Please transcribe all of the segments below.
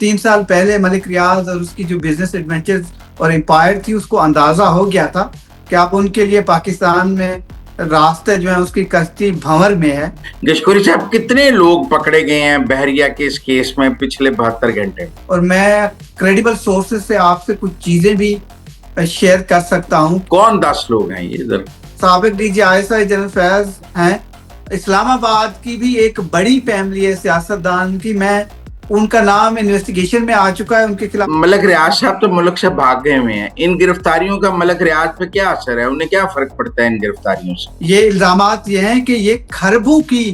3 سال پہلے ملک ریاض اور اس کی جو بزنس ایڈونچرز اور امپائر تھی اس کو اندازہ ہو گیا تھا کہ اب ان کے لیے پاکستان میں راستے جو ہیں اس کی کشتی بھنور میں ہے۔ گشکوری صاحب، کتنے لوگ پکڑے گئے ہیں بحریہ کے اس کیس میں پچھلے 72 گھنٹے؟ اور میں کریڈیبل سورسز سے آپ سے کچھ چیزیں بھی شیئر کر سکتا ہوں۔ کون 10 لوگ ہیں یہ ادھر؟ سابق D G I S I general Faiz ہیں، اسلام آباد کی بھی ایک بڑی فیملی ہے سیاستدان کی، میں ان کا نام انویسٹیگیشن میں آ چکا ہے ان کے خلاف۔ ملک ریاض صاحب تو ملک سے بھاگ گئے ہوئے ہیں، ان گرفتاریوں کا ملک ریاض پہ کیا اثر ہے؟ انہیں کیا فرق پڑتا ہے ان گرفتاریوں سے؟ یہ الزامات یہ ہیں کہ یہ کھربوں کی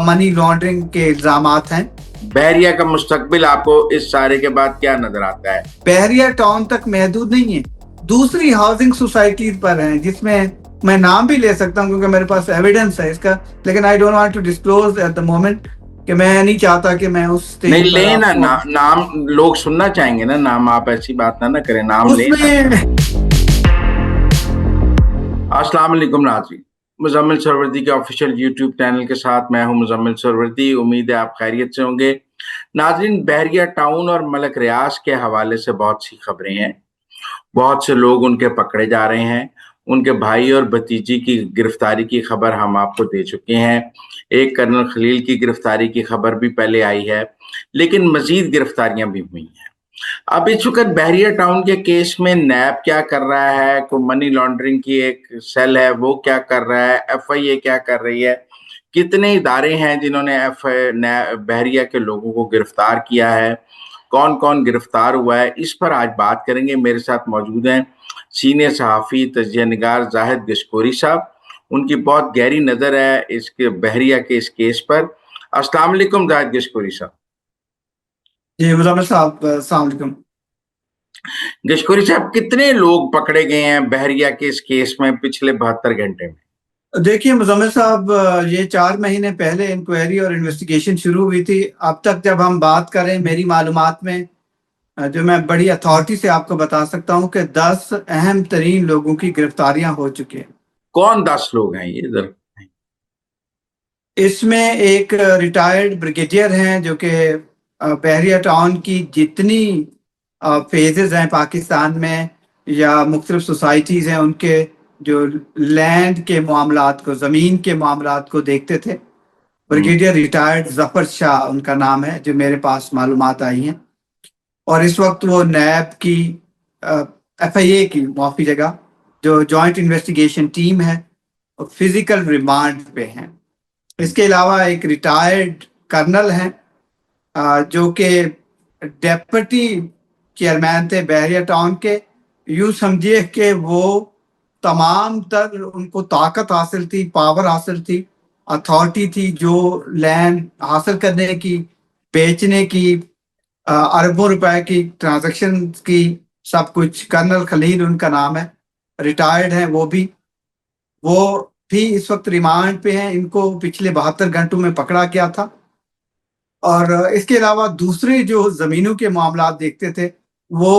منی لانڈرنگ کے الزامات ہیں۔ بحریہ کا مستقبل آپ کو اس سارے کے بعد کیا نظر آتا ہے؟ بحریہ ٹاؤن تک محدود نہیں ہے، دوسری ہاؤسنگ سوسائٹیز پر ہیں جس میں نام بھی لے سکتا ہوں کیونکہ میرے پاس ایویڈنس ہے اس کا، لیکن I don't want to disclose at the moment کہ میں نہیں چاہتا کہ میں اس نہیں لیں نا، نام لوگ سننا چاہیں گے نا، نام آپ ایسی بات نہ کریں، نام لیں۔ السلام علیکم ناظرین، مزمل سروردی کے آفیشیل یوٹیوب چینل کے ساتھ میں ہوں مزمل سروردی، امید ہے آپ خیریت سے ہوں گے۔ ناظرین، بحریہ ٹاؤن اور ملک ریاض کے حوالے سے بہت سی خبریں ہیں، بہت سے لوگ ان کے پکڑے جا رہے ہیں، ان کے بھائی اور بھتیجی کی گرفتاری کی خبر ہم آپ کو دے چکے ہیں، ایک کرنل خلیل کی گرفتاری کی خبر بھی پہلے آئی ہے، لیکن مزید گرفتاریاں بھی ہوئی ہیں۔ اب اس وقت بحریہ ٹاؤن کے کیس میں نیب کیا کر رہا ہے، کوئی منی لانڈرنگ کی ایک سیل ہے وہ کیا کر رہا ہے، ایف آئی اے کیا کر رہی ہے، کتنے ادارے ہیں جنہوں نے بحریہ کے لوگوں کو گرفتار کیا ہے، کون کون گرفتار ہوا ہے، اس پر آج بات کریں گے۔ میرے ساتھ موجود ہیں سینئر صحافی تجزیہ نگار زاہد گشکوری صاحب، ان کی بہت گہری نظر ہے اس کے بحریہ کے اس کیس پر۔ السلام علیکم زاہد گشکوری صاحب۔ جی مزمل صاحب السلام علیکم۔ گشکوری صاحب، کتنے لوگ پکڑے گئے ہیں بحریہ کے اس کیس میں پچھلے 72 گھنٹے میں؟ دیکھیے مزمل صاحب، یہ 4 مہینے پہلے انکوائری اور انویسٹیگیشن شروع ہوئی تھی۔ اب تک جب ہم بات کریں میری معلومات میں جو میں بڑی اتھارٹی سے آپ کو بتا سکتا ہوں کہ 10 اہم ترین لوگوں کی گرفتاریاں ہو چکی ہیں۔ کون 10 لوگ ہیں یہ ادھر؟ اس میں ایک ریٹائرڈ بریگیڈیئر ہیں جو کہ بحریہ ٹاؤن کی جتنی فیزز ہیں پاکستان میں یا مختلف سوسائٹیز ہیں ان کے جو لینڈ کے معاملات کو، زمین کے معاملات کو دیکھتے تھے۔ بریگیڈیئر ریٹائرڈ ظفر شاہ ان کا نام ہے جو میرے پاس معلومات آئی ہیں، اور اس وقت وہ نیب کی ایف آئی اے کی معافی جگہ جو جوائنٹ انویسٹیگیشن ٹیم ہے فزیکل ریمانڈ پہ ہیں۔ اس کے علاوہ ایک ریٹائرڈ کرنل ہیں جو کہ ڈیپٹی چیئرمین تھے بحریہ ٹاؤن کے۔ یوں سمجھیے کہ وہ تمام تر ان کو طاقت حاصل تھی، پاور حاصل تھی، اتھارٹی تھی جو لینڈ حاصل کرنے کی، بیچنے کی، اربوں روپے کی ٹرانزیکشن کی، سب کچھ۔ کرنل خلیل ان کا نام ہے، ریٹائرڈ ہیں وہ بھی اس وقت ریمانڈ پہ ہیں۔ ان کو پچھلے 72 گھنٹوں میں پکڑا گیا تھا۔ اور اس کے علاوہ دوسرے جو زمینوں کے معاملات دیکھتے تھے وہ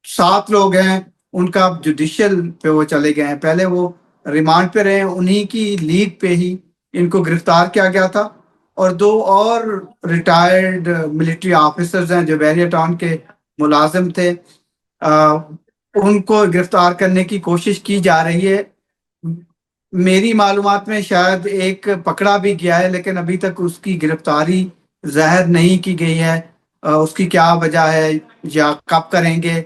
7 لوگ ہیں، ان کا جوڈیشل پہ وہ چلے گئے ہیں، پہلے وہ ریمانڈ پہ رہے، انہی کی لیڈ پہ ہی ان کو گرفتار کیا گیا تھا۔ اور 2 اور ریٹائرڈ ملٹری آفیسرز ہیں جو بحریہ ٹاؤن کے ملازم تھے، ان کو گرفتار کرنے کی کوشش کی جا رہی ہے۔ میری معلومات میں شاید ایک پکڑا بھی گیا ہے لیکن ابھی تک اس کی گرفتاری ظاہر نہیں کی گئی ہے، اس کی کیا وجہ ہے یا کب کریں گے۔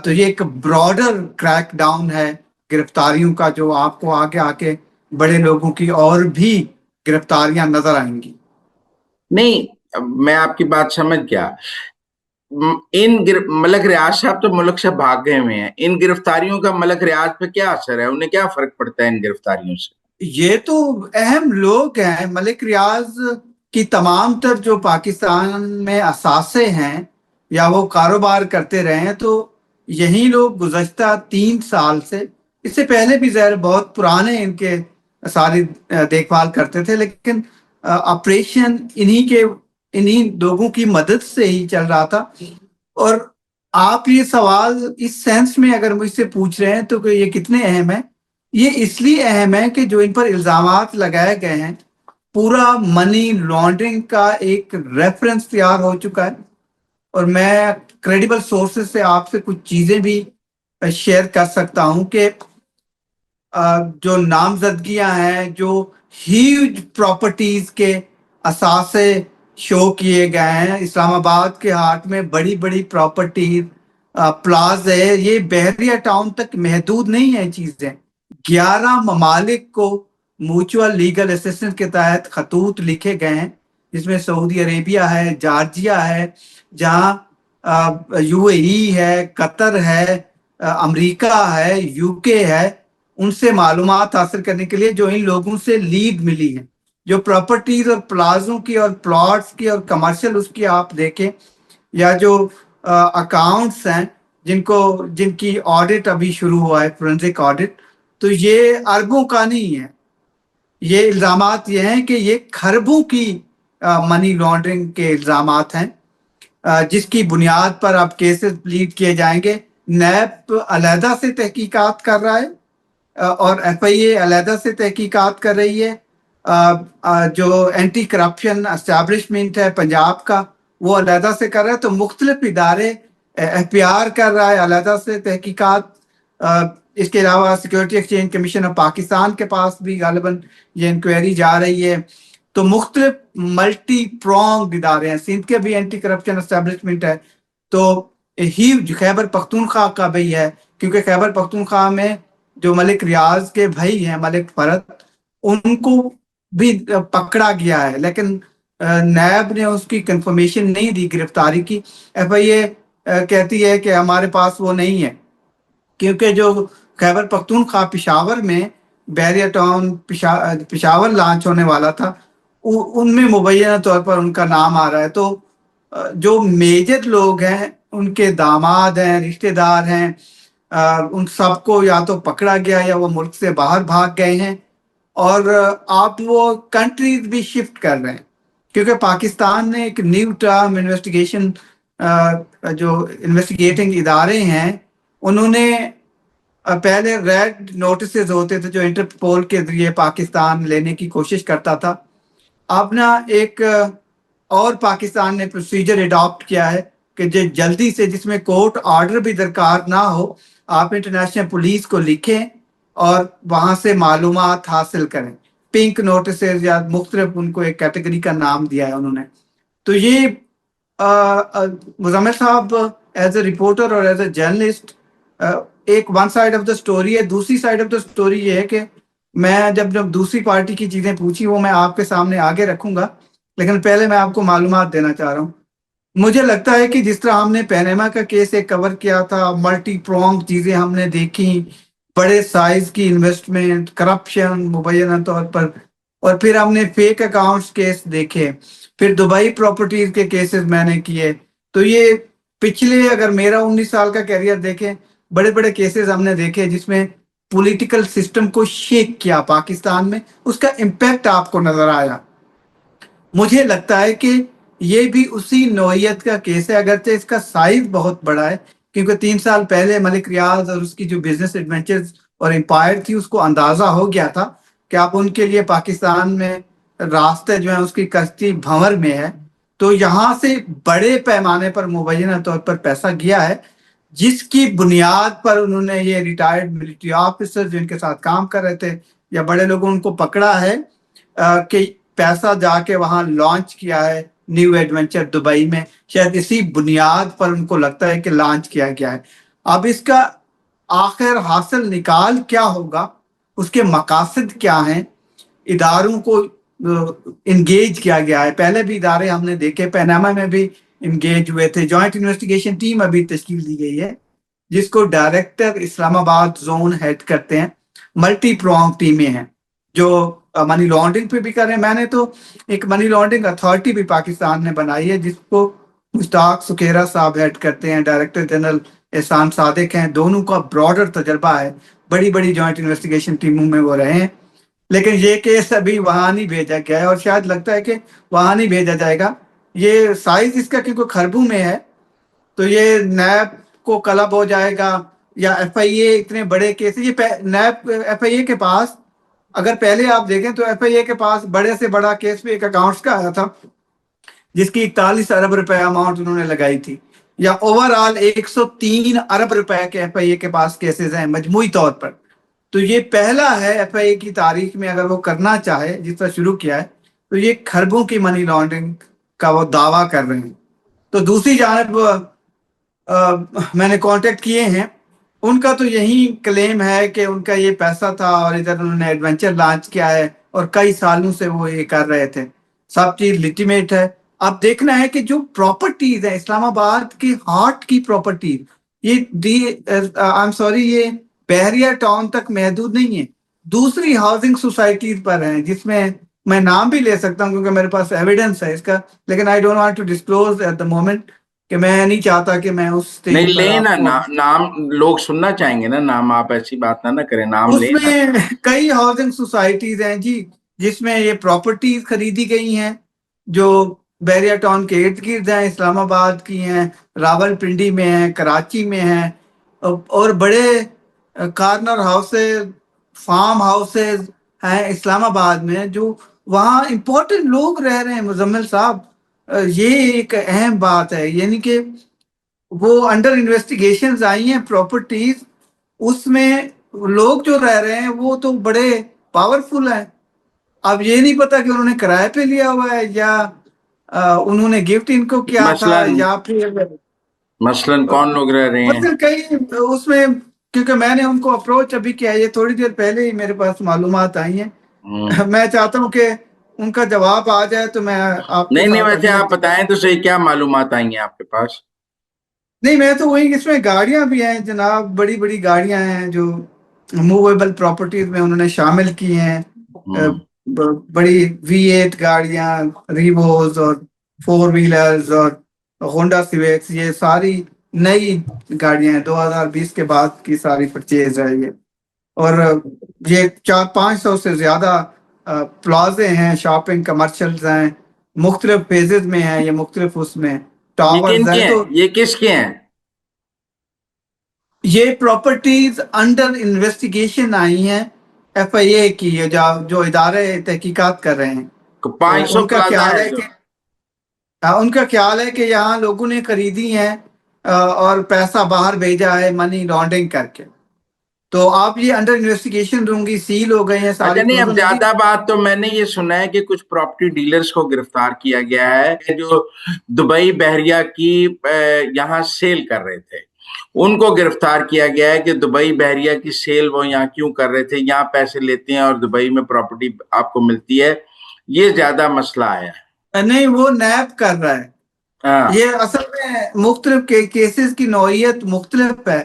تو یہ ایک براڈر کریک ڈاؤن ہے گرفتاریوں کا، جو آپ کو آگے آ کے بڑے لوگوں کی اور بھی گرفتاریاں نظر آئیں گی۔ نہیں، میں آپ کی بات سمجھ گیا۔ ملک ریاض صاحب تو ملک سے بھاگ گئے ہوئے ہیں، ان گرفتاریوں کا ملک ریاض پہ کیا اثر ہے؟ انہیں کیا فرق پڑتا ہے ان گرفتاریوں سے؟ یہ تو اہم لوگ ہیں۔ ملک ریاض کی تمام تر جو پاکستان میں اثاثے ہیں یا وہ کاروبار کرتے رہے ہیں، تو یہی لوگ گزشتہ 3 سال سے، اس سے پہلے بھی ظاہر بہت پرانے ان کے ساری دیکھ بھال کرتے تھے، لیکن آپریشن انہی لوگوں کی مدد سے ہی چل رہا تھا۔ اور آپ یہ سوال اس سینس میں اگر مجھ سے پوچھ رہے ہیں تو کہ یہ کتنے اہم ہیں، یہ اس لیے اہم ہے کہ جو ان پر الزامات لگائے گئے ہیں، پورا منی لانڈرنگ کا ایک ریفرنس تیار ہو چکا ہے۔ اور میں کریڈیبل سورسز سے آپ سے کچھ چیزیں بھی شیئر کر سکتا ہوں کہ جو نامزدگیاں ہیں، جو ہیوج پراپرٹیز کے اثاثے شو کیے گئے ہیں، اسلام آباد کے ہارٹ میں بڑی بڑی پراپرٹیز، پلاز ہے، یہ بحریہ ٹاؤن تک محدود نہیں ہیں چیزیں. 11 ممالک کو میوچول لیگل اسسٹنس کے تحت خطوط لکھے گئے ہیں، جس میں سعودی عربیہ ہے، جارجیا ہے، جہاں یو اے ای ہے، قطر ہے، امریکہ ہے، یو کے ہے. ان سے معلومات حاصل کرنے کے لیے جو ان لوگوں سے لیڈ ملی ہے، جو پراپرٹیز اور پلازوں کی اور پلاٹس کی اور کمرشل اس کی آپ دیکھیں، یا جو اکاؤنٹس ہیں جن کی آڈٹ ابھی شروع ہوا ہے، فورنزک آڈٹ، تو یہ اربوں کا نہیں ہے. یہ الزامات یہ ہیں کہ یہ کھربوں کی منی لانڈرنگ کے الزامات ہیں، جس کی بنیاد پر اب کیسز پلیڈ کیے جائیں گے. نیب علیحدہ سے تحقیقات کر رہا ہے اور ایف آئی اے علیحدہ سے تحقیقات کر رہی ہے. جو اینٹی کرپشن اسٹیبلشمنٹ ہے پنجاب کا، وہ علیحدہ سے کر رہا ہے. تو مختلف ادارے، ایف پی آر کر رہا ہے علیحدہ سے تحقیقات. اس کے علاوہ security exchange commission of Pakistan کے پاس بھی غالباً یہ انکوائری جا رہی ہے. تو مختلف ملٹی پرونگ ادارے ہیں. سندھ کے بھی اینٹی کرپشن اسٹیبلشمنٹ ہے. تو ہیوج خیبر پختونخوا کا بھی ہے، کیونکہ خیبر پختونخوا میں جو ملک ریاض کے بھائی ہیں، ملک فرد، ان کو بھی پکڑا گیا ہے، لیکن نیب نے اس کی کنفرمیشن نہیں دی گرفتاری کی. ایف آئی اے کہتی ہے کہ ہمارے پاس وہ نہیں ہے، کیونکہ جو خیبر پختونخوا پشاور میں بحریہ ٹاؤن پشاور لانچ ہونے والا تھا، ان میں مبینہ طور پر ان کا نام آ رہا ہے. تو جو میجر لوگ ہیں، ان کے داماد ہیں، رشتہ دار ہیں، ان سب کو یا تو پکڑا گیا یا وہ ملک سے باہر بھاگ گئے ہیں، اور آپ وہ کنٹریز بھی شفٹ کر رہے ہیں، کیونکہ پاکستان نے ایک نیو ٹرم انویسٹیگیشن، جو انویسٹیگیٹنگ ادارے ہیں، انہوں نے پہلے ریڈ نوٹسز ہوتے تھے جو انٹرپول کے ذریعے پاکستان لینے کی کوشش کرتا تھا. اب نا ایک اور پاکستان نے پروسیجر اڈاپٹ کیا ہے کہ جلدی سے، جس میں کورٹ آرڈر بھی درکار نہ ہو، آپ انٹرنیشنل پولیس کو لکھیں اور وہاں سے معلومات حاصل کریں. پنک نوٹسز یا مختلف، ان کو ایک کیٹیگری کا نام دیا ہے انہوں نے. تو یہ مزمل صاحب ایز اے رپورٹر اور ایز اے جرنلسٹ، ایک one side of the story ہے. دوسری سائڈ آف دا اسٹوری یہ ہے کہ میں جب دوسری پارٹی کی چیزیں پوچھی، وہ میں آپ کے سامنے آگے رکھوں گا، لیکن پہلے میں آپ کو معلومات دینا چاہ رہا ہوں. مجھے لگتا ہے کہ جس طرح ہم نے پینیما کا کیس ایک کور کیا تھا، ملٹی پرونگ چیزیں ہم نے دیکھی، بڑے سائز کی انویسٹمنٹ، کرپشن مبینہ طور پر، اور پھر ہم نے فیک اکاؤنٹس کیس دیکھے، پھر دبئی پراپرٹیز کے کیسز میں نے کیے. تو یہ پچھلے، اگر میرا 19 سال کا کیریئر دیکھیں، بڑے بڑے کیسز ہم نے دیکھے جس میں پولیٹیکل سسٹم کو شیک کیا پاکستان میں، اس کا امپیکٹ آپ کو نظر آیا. مجھے لگتا ہے کہ یہ بھی اسی نوعیت کا کیس ہے، اگرچہ اس کا سائز بہت بڑا ہے، کیونکہ 3 سال پہلے ملک ریاض اور اس کی جو بزنس ایڈونچرز اور امپائر تھی، اس کو اندازہ ہو گیا تھا کہ آپ ان کے لیے پاکستان میں راستے جو ہیں، اس کی کشتی بھنور میں ہے. تو یہاں سے بڑے پیمانے پر مبینہ طور پر پیسہ گیا ہے، جس کی بنیاد پر انہوں نے یہ ریٹائرڈ ملٹری آفیسر جن کے ساتھ کام کر رہے تھے یا بڑے لوگوں ان کو پکڑا ہے کہ پیسہ جا کے وہاں لانچ کیا ہے نیو ایڈونچر دبئی میں. شاید اسی بنیاد پر ان کو لگتا ہے کہ لانچ کیا گیا ہے. اب اس کا آخر حاصل نکال کیا ہوگا، اس کے مقاصد کیا ہیں، اداروں کو انگیج کیا گیا ہے. پہلے بھی ادارے ہم نے دیکھے، پیناما میں بھی انگیج ہوئے تھے. جوائنٹ انویسٹیگیشن ٹیم ابھی تشکیل دی گئی ہے، جس کو ڈائریکٹر اسلام آباد زون ہیڈ کرتے ہیں. ملٹی پرونگ ٹیمیں ہیں جو منی لانڈرنگ پہ بھی کر رہے ہیں. میں نے تو ایک منی لانڈرنگ اتھارٹی بھی پاکستان نے بنائی ہے، جس کو مشتاق سکھیرا صاحب ہیڈ کرتے ہیں، ڈائریکٹر جنرل احسان صادق ہیں. دونوں کا براڈر تجربہ ہے، بڑی بڑی جوائنٹ انویسٹیگیشن ٹیموں میں وہ رہے ہیں. لیکن یہ کیس ابھی وہاں نہیں بھیجا گیا ہے، اور شاید لگتا ہے کہ وہاں نہیں بھیجا جائے گا. یہ سائز اس کا کیونکہ خربوں میں ہے، تو یہ نیب کو کلب ہو جائے گا، یا ایف آئی اے اتنے بڑے کیس. یہ نیب ایف آئی اے کے پاس، اگر پہلے آپ دیکھیں تو ایف آئی اے کے پاس بڑے سے بڑا کیس بھی ایک اکاؤنٹس کا آیا تھا، جس کی 41 ارب روپے اماؤنٹ انہوں نے لگائی تھی. یا اوور آل 103 ارب روپے کے ایف آئی اے کے پاس کیسز ہیں مجموعی طور پر. تو یہ پہلا ہے ایف آئی اے کی تاریخ میں، اگر وہ کرنا چاہے جس طرح شروع کیا ہے تو یہ کھربوں کی منی لانڈرنگ کا وہ دعویٰ کر رہے ہیں. تو دوسری جانب میں نے کانٹیکٹ کیے ہیں، ان کا تو یہی کلیم ہے کہ ان کا یہ پیسہ تھا اور ادھر انہوں نے ایڈونچر لانچ کیا ہے اور کئی سالوں سے وہ یہ کر رہے تھے، سب چیز لیجیمیٹ ہے. اب دیکھنا ہے کہ جو پراپرٹیز ہیں اسلام آباد کی ہارٹ کی پراپرٹیز، یہ بحریہ ٹاؤن تک محدود نہیں ہے، دوسری ہاؤسنگ سوسائٹیز پر ہیں، جس میں نام بھی لے سکتا ہوں کیونکہ میرے پاس ایویڈنس ہے اس کا، لیکن I don't want to disclose at the moment, کہ میں نہیں چاہتا کہ میں اس نہیں اسٹیج پر لیں نا، آپ کو. نام لوگ سننا چاہیں گے نا، نام آپ ایسی بات نہ کریں، نام اس لیں نا. میں کئی ہاؤسنگ سوسائٹیز ہیں جی، جس میں یہ پراپرٹیز خریدی گئی ہیں جو بحریہ ٹاؤن کے ارد گرد ہیں، اسلام آباد کی ہیں، راول پنڈی میں ہیں، کراچی میں ہیں، اور بڑے کارنر ہاؤسز، فارم ہاؤسز ہیں اسلام آباد میں، جو وہاں امپورٹنٹ لوگ رہ رہے ہیں. مزمل صاحب، یہ ایک اہم بات ہے، یعنی کہ وہ انڈر انویسٹیگیشنز آئی ہیں پراپرٹیز، اس میں لوگ جو رہ رہے ہیں وہ تو بڑے پاورفل ہیں. اب یہ نہیں پتا کہ انہوں نے کرائے پہ لیا ہوا ہے یا انہوں نے گفٹ ان کو کیا تھا، یا پھر مثلاً کون لوگ رہ رہے ہیں؟ مطلب کئی اس میں، کیونکہ میں نے ان کو اپروچ ابھی کیا، یہ تھوڑی دیر پہلے ہی میرے پاس معلومات آئی ہیں. میں چاہتا ہوں کہ ان کا جواب آ جائے تو میں آپ کے نہیں ساتھ ویسے ابھی آپ بتائیں تو صحیح، کیا معلومات آئی ہیں آپ کے پاس؟ نہیں، میں تو وہی، اس میں گاڑیاں بھی ہیں جناب، بڑی بڑی گاڑیاں ہیں جو موویبل پراپرٹیز میں انہوں نے شامل کی ہیں. بڑی V8 گاڑیاں، ریووز اور 4 ویلرز اور ہونڈا سیویکس، یہ ساری نئی گاڑیاں ہیں، 2020 کے بعد کی ساری پرچیز ہے یہ. اور یہ 400-500 سے زیادہ پلازے ہیں، شاپنگ کمرشلز ہیں، مختلف فیزز میں ہیں، یہ مختلف اس میں یہ کن ٹاورز کے ہیں. ہیں؟ تو یہ کس کے ہیں؟ یہ پراپرٹیز انڈر انویسٹیگیشن آئی ہیں ایف آئی اے کی، جو ادارے تحقیقات کر رہے ہیں. تو 500 ان کا پلازا خیال ہے ہے جو. کہ یہاں لوگوں نے خریدی ہیں اور پیسہ باہر بھیجا ہے منی لانڈرنگ کر کے. تو آپ یہ انڈر انویسٹیگیشن دوں گی، سیل ہو گئے ہیں اچھا ساری نہیں، اب جی. زیادہ بات تو میں نے یہ سنا ہے کہ کچھ پراپرٹی ڈیلرز کو گرفتار کیا گیا ہے جو دبئی بحریہ کی یہاں سیل کر رہے تھے. ان کو گرفتار کیا گیا ہے کہ دبئی بحریہ کی سیل وہ یہاں کیوں کر رہے تھے، یہاں پیسے لیتے ہیں اور دبئی میں پراپرٹی آپ کو ملتی ہے. یہ زیادہ مسئلہ آیا ہے. نہیں، وہ نیب کر رہا ہے. یہ اصل میں مختلف کیسز کی نوعیت مختلف ہے.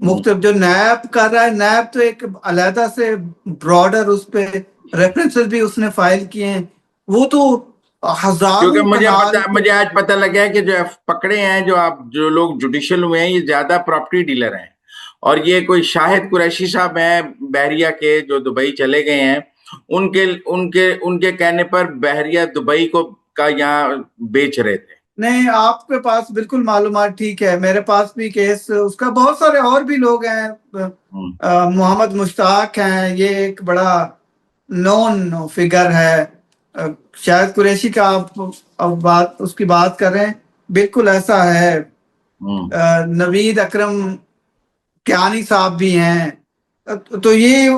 مختلف جو نیب کر رہا ہے، نیب تو ایک علیحدہ سے براڈر، اس پہ ریفرنسز بھی اس نے فائل کیے ہیں. وہ تو کیونکہ ہزاروں کنال مجھے آج پتہ لگا ہے کہ جو پکڑے ہیں، جو لوگ جوڈیشل ہوئے ہیں، یہ زیادہ پراپرٹی ڈیلر ہیں. اور یہ کوئی شاہد قریشی صاحب ہیں بحریہ کے جو دبئی چلے گئے ہیں، ان کے کہنے پر بحریہ دبئی کا یہاں بیچ رہے تھے. نہیں، آپ کے پاس بالکل معلومات ٹھیک ہے. میرے پاس بھی کیس اس کا، بہت سارے اور بھی لوگ ہیں. محمد مشتاق ہیں، یہ ایک بڑا نون فگر ہے. شاہد قریشی کا آپ اس کی بات کر رہے ہیں، بالکل ایسا ہے. نوید اکرم کیانی صاحب بھی ہیں. تو یہ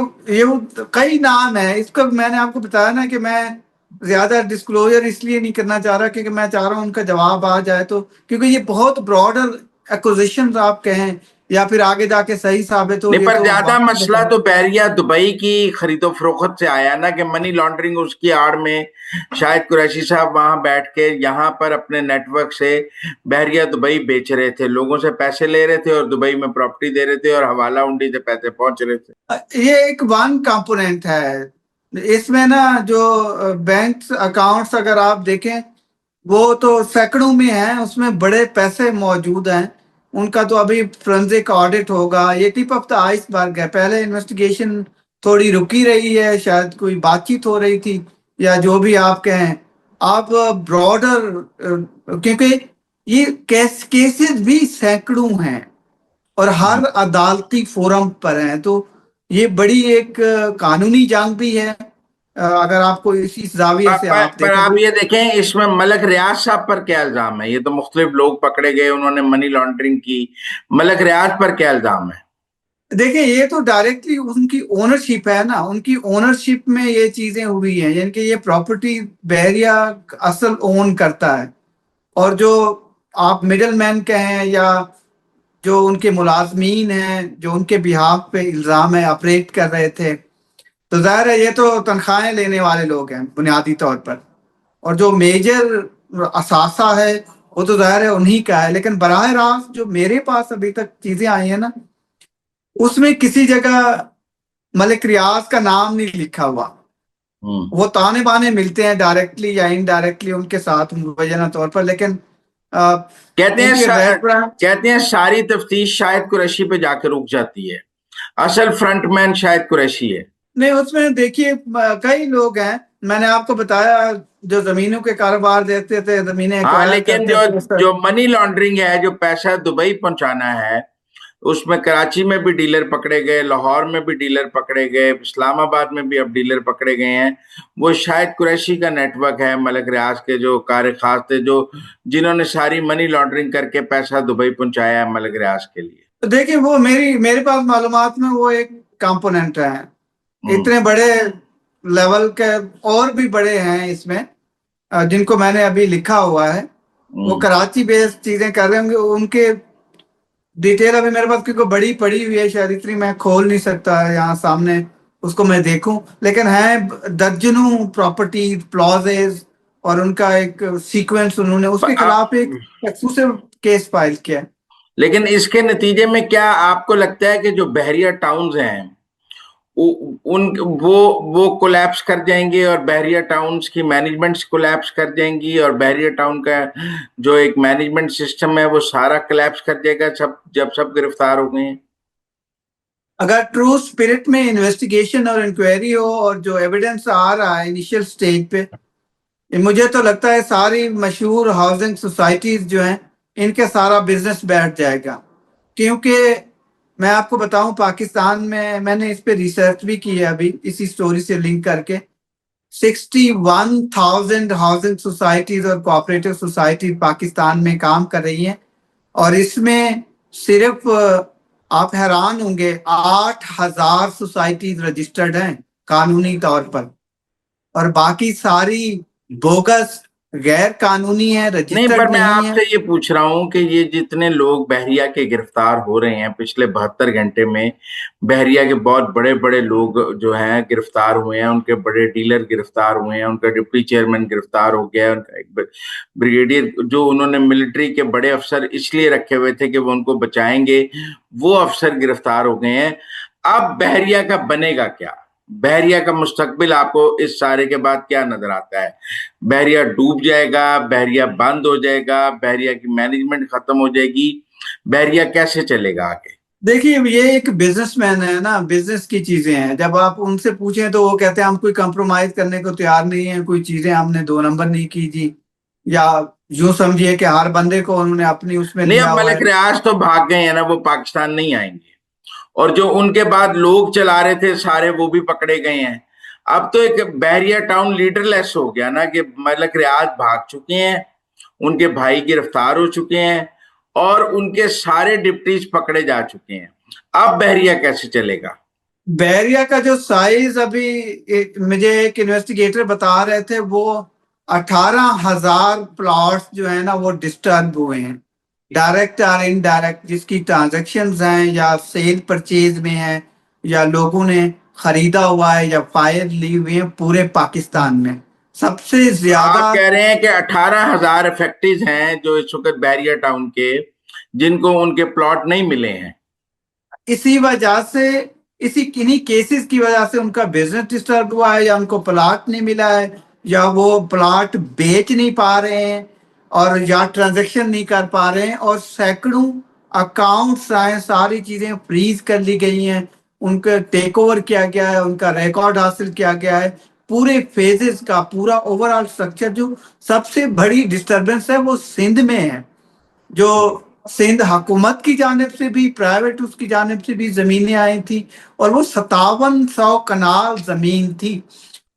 کئی نام ہیں. اس کا میں نے آپ کو بتایا نا کہ میں زیادہ ڈسکلوجر اس لیے نہیں کرنا چاہ رہا کیونکہ میں چاہ رہا ہوں ان کا جواب آ جائے. تو کیونکہ یہ بہت براڈر ایکوزیشنز آپ کہیں یا پھر آگے جا کے صحیح ثابت ہو، نہیں، یہ پر تو زیادہ مسئلہ تو بحریہ دبئی کی خرید و فروخت سے آیا نا، کہ منی لانڈرنگ اس کی آڑ میں شاہد قریشی صاحب وہاں بیٹھ کے یہاں پر اپنے نیٹ ورک سے بحریہ دبئی بیچ رہے تھے، لوگوں سے پیسے لے رہے تھے اور دبئی میں پراپرٹی دے رہے تھے اور حوالہ ہنڈی سے پیسے پہنچ رہے تھے. یہ ایک ون کمپوننٹ ہے اس میں نا. جو بینک اکاؤنٹس اگر آپ دیکھیں وہ تو سینکڑوں میں ہیں، اس میں بڑے پیسے موجود ہیں. ان کا تو ابھی فرنزک آڈٹ ہوگا. یہ ٹپ آف دا آئس برگ ہے. پہلے انویسٹیگیشن تھوڑی رکی رہی ہے، شاید کوئی بات چیت ہو رہی تھی یا جو بھی آپ کہیں. آپ براڈر، کیونکہ یہ کیسز بھی سینکڑوں ہیں اور ہر عدالتی فورم پر ہیں، تو یہ بڑی ایک قانونی جنگ بھی ہے. اگر آپ کو اسی زاویے سے آپ پر دیکھیں آپ یہ دیکھیں اس میں ملک ریاض صاحب پر کیا الزام ہے؟ یہ تو مختلف لوگ پکڑے گئے، انہوں نے منی لانڈرنگ کی، ملک ریاض پر کیا الزام ہے؟ دیکھیں یہ تو ڈائریکٹلی ان کی اونرشپ ہے نا، ان کی اونرشپ میں یہ چیزیں ہوئی ہیں، یعنی کہ یہ پراپرٹی بحریہ اصل اون کرتا ہے، اور جو آپ مڈل مین کہیں یا جو ان کے ملازمین ہیں جو ان کے بہاف پہ الزام ہے آپریٹ کر رہے تھے، تو ظاہر ہے یہ تو تنخواہیں لینے والے لوگ ہیں بنیادی طور پر، اور جو میجر اثاثہ ہے وہ تو ظاہر ہے انہی کا ہے، لیکن براہ راست جو میرے پاس ابھی تک چیزیں آئی ہیں نا، اس میں کسی جگہ ملک ریاض کا نام نہیں لکھا ہوا۔ وہ تانے بانے ملتے ہیں ڈائریکٹلی یا انڈائریکٹلی ان کے ساتھ مبینہ طور پر، لیکن کہتے ہیں ساری تفتیش شاہد قریشی پہ جا کے رک جاتی ہے، اصل فرنٹ مین شاہد قریشی ہے۔ نہیں، اس میں دیکھیے کئی لوگ ہیں، میں نے آپ کو بتایا جو زمینوں کے کاروبار دیتے تھے، زمینیں ہاں، ایکوائر لیکن کرتے تھے، جو منی لانڈرنگ ہے، جو پیسہ دبئی پہنچانا ہے، اس میں کراچی میں بھی ڈیلر پکڑے گئے، لاہور میں بھی ڈیلر پکڑے گئے، اسلام آباد میں بھی اب ڈیلر پکڑے گئے ہیں۔ وہ شاہد قریشی کا نیٹ ورک ہے، ملک ریاض کے جو کار خاص تھے، جنہوں نے ساری منی لانڈرنگ کر کے پیسہ دبئی پہنچایا ہے ملک ریاض کے لیے۔ تو دیکھیں وہ میرے پاس معلومات میں وہ ایک کمپوننٹ ہے، اتنے بڑے لیول کے اور بھی بڑے ہیں اس میں جن کو میں نے ابھی لکھا ہوا ہے، وہ کراچی بیس چیزیں کر رہے ہوں گے، ان کے ڈیٹیل ابھی میرے پاس کیونکہ بڑی پڑی ہوئی ہے، شاید اتنی میں کھول نہیں سکتا یہاں سامنے اس کو میں دیکھوں، لیکن ہیں درجنوں پراپرٹیز پلازز، اور ان کا ایک سیکوینس انہوں نے اس کے خلاف ایک ایکسکلوسیو کیس فائل کیا ہے۔ لیکن اس کے نتیجے میں کیا آپ کو لگتا ہے کہ جو بحریہ ٹاؤنز ہیں وہ کولیپس کر جائیں گے، اور بحریہ ٹاؤنز کی مینجمنٹس کولیپس کر جائیں گی، اور بحریہ ٹاؤن کا جو ایک مینجمنٹ سسٹم ہے وہ سارا کولیپس کر جائے گا جب سب گرفتار ہو گئے ہیں؟ اگر ٹرو اسپرٹ میں انویسٹیگیشن اور انکوائری ہو، اور جو ایویڈنس آ رہا ہے انیشیل سٹیج پہ، مجھے تو لگتا ہے ساری مشہور ہاؤسنگ سوسائٹیز جو ہیں ان کے سارا بزنس بیٹھ جائے گا، کیونکہ میں آپ کو بتاؤں پاکستان میں نے اس پہ ریسرچ بھی کی ہے ابھی اسی سٹوری سے لنک کر کے، 61,000 ہاؤسنگ سوسائٹیز اور کوآپریٹو سوسائٹی پاکستان میں کام کر رہی ہیں، اور اس میں صرف آپ حیران ہوں گے 8,000 سوسائٹیز رجسٹرڈ ہیں قانونی طور پر، اور باقی ساری بوگس غیر قانونی ہے، نہیں، رجسٹرڈ پر میں نہیں آپ ہے۔ سے یہ پوچھ رہا ہوں کہ یہ جتنے لوگ بحریہ کے گرفتار ہو رہے ہیں پچھلے 72 گھنٹے میں، بحریہ کے بہت بڑے بڑے لوگ جو ہیں گرفتار ہوئے ہیں، ان کے بڑے ڈیلر گرفتار ہوئے ہیں، ان کا ڈپٹی چیئرمین گرفتار ہو گیا ہے، ان کا ایک بریگیڈیئر جو انہوں نے ملٹری کے بڑے افسر اس لیے رکھے ہوئے تھے کہ وہ ان کو بچائیں گے، وہ افسر گرفتار ہو گئے ہیں۔ اب بحریہ کا بنے گا کیا؟ بحریہ کا مستقبل آپ کو اس سارے کے بعد کیا نظر آتا ہے؟ بحریہ ڈوب جائے گا؟ بحریہ بند ہو جائے گا؟ بحریہ کی مینجمنٹ ختم ہو جائے گی؟ بحریہ کیسے چلے گا آگے؟ دیکھیے یہ ایک بزنس مین ہے نا، بزنس کی چیزیں ہیں، جب آپ ان سے پوچھیں تو وہ کہتے ہیں ہم کوئی کمپرومائز کرنے کو تیار نہیں ہیں، کوئی چیزیں ہم نے 2 نمبر نہیں کی جی، یا یوں سمجھیے کہ ہر بندے کو انہوں نے اپنی اس میں نہیں، لیا اب ہوا ہے۔ ملک ریاض تو بھاگ گئے ہیں نا، وہ پاکستان نہیں آئیں گے، اور جو ان کے بعد لوگ چلا رہے تھے سارے وہ بھی پکڑے گئے ہیں۔ اب تو ایک بحریہ ٹاؤن لیڈر لیس ہو گیا نا، کہ ملک ریاض بھاگ چکے ہیں، ان کے بھائی گرفتار ہو چکے ہیں، اور ان کے سارے ڈپٹیز پکڑے جا چکے ہیں۔ اب بحریہ کیسے چلے گا؟ بحریہ کا جو سائز ابھی مجھے ایک انویسٹیگیٹر بتا رہے تھے، وہ 18,000 پلاٹس جو ہیں نا وہ ڈسٹرب ہوئے ہیں، ڈائریکٹ اور انڈائریکٹ، جس کی ٹرانزیکشنز ہیں یا سیل پرچیز میں ہیں یا لوگوں نے خریدا ہوا ہے یا فائر لی ہوئی ہیں پورے پاکستان میں سب سے زیادہ۔ آپ کہہ رہے ہیں کہ 18,000 افیکٹیز ہیں جو اس وقت بحریہ ٹاؤن کے، جن کو ان کے پلاٹ نہیں ملے ہیں۔ اسی وجہ سے کنہی کیسز کی وجہ سے ان کا بزنس ڈسٹرب ہوا ہے، یا ان کو پلاٹ نہیں ملا ہے، یا وہ پلاٹ بیچ نہیں پا رہے ہیں، اور یا ٹرانزیکشن نہیں کر پا رہے ہیں، اور سینکڑوں اکاؤنٹس آئے، ساری چیزیں فریز کر لی گئی ہیں، ان کا ٹیک اوور کیا گیا ہے، ان کا ریکارڈ حاصل کیا گیا ہے، پورے فیزز کا پورا اوور آل سٹرکچر۔ جو سب سے بڑی ڈسٹربنس ہے وہ سندھ میں ہے، جو سندھ حکومت کی جانب سے بھی پرائیویٹ اس کی جانب سے بھی زمینیں آئی تھی، اور وہ 5700 کنال زمین تھی،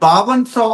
5200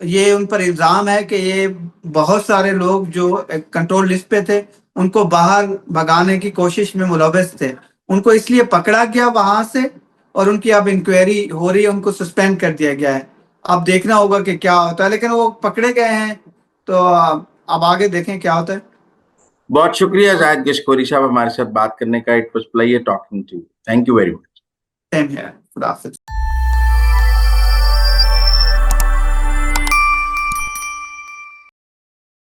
یہ ان پر الزام ہے کہ یہ بہت سارے لوگ جو کنٹرول لسٹ پہ تھے ان کو باہر بھگانے کی کوشش میں ملوث تھے. ان کو اس لیے پکڑا گیا وہاں سے اور ان کی اب انکوائری ہو رہی ہے, ان کو سسپینڈ کر دیا گیا ہے. اب دیکھنا ہوگا کہ کیا ہوتا ہے, لیکن وہ پکڑے گئے ہیں تو اب آگے دیکھیں کیا ہوتا ہے. بہت شکریہ زاہد گشکوری صاحب ہمارے ساتھ بات کرنے کا. It was pleasure talking to you. Thank you very much. Same ہے. خدا حافظ.